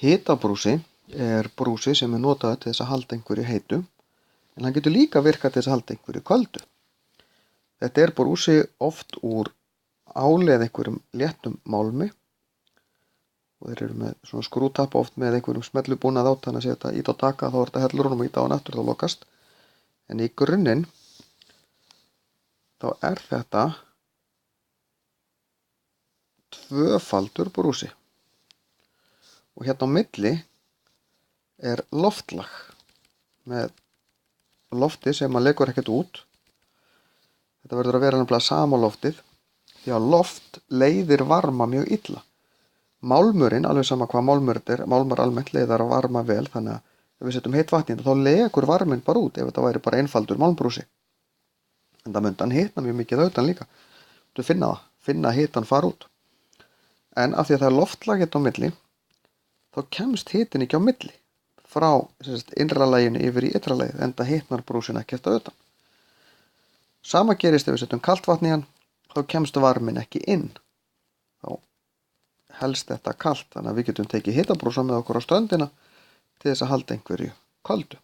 Hitabrúsi brúsi sem notaður til þess að halda einhverju heitu, en hann getur líka virkað til þess að halda einhverju köldu. Þetta brúsi oft úr áli eða einhverjum léttum málmi og þeir eru með svona skrútappa oft með einhverjum smellubúnað á, þannig að þetta ít á taka þá þetta hellur honum og ít á hann aftur þá lokast. En í grunninn þá þetta tvöfaldur brúsi og hérna á milli loftlag með lofti sem að legur ekkert út. Þetta verður að vera nefnilega sama loftið því að loft leiðir varma mjög illa. Málmurinn, alveg sama hvað málmur þetta málmar almennt leiðar að varma vel, þannig að ef við setjum heitt vatn í þetta þá legur varminn bara út ef þetta væri bara einfaldur málmbrúsi. En það myndi hann hitna mjög mikið að utan líka. Þú finna hitan fara út. En af því að það loftlag hérna á milli, þá kemst hitin ekki á milli frá innra laginu yfir í ytra lagið, enda hitnar brúsin ekkert að utan. Sama gerist ef við setjum kalt vatn í hann, þá kemst varminn ekki inn. Þá helst þetta kalt, þannig að við getum tekið hitabrúsa með okkur á ströndina til þess að halda einhverju köldu.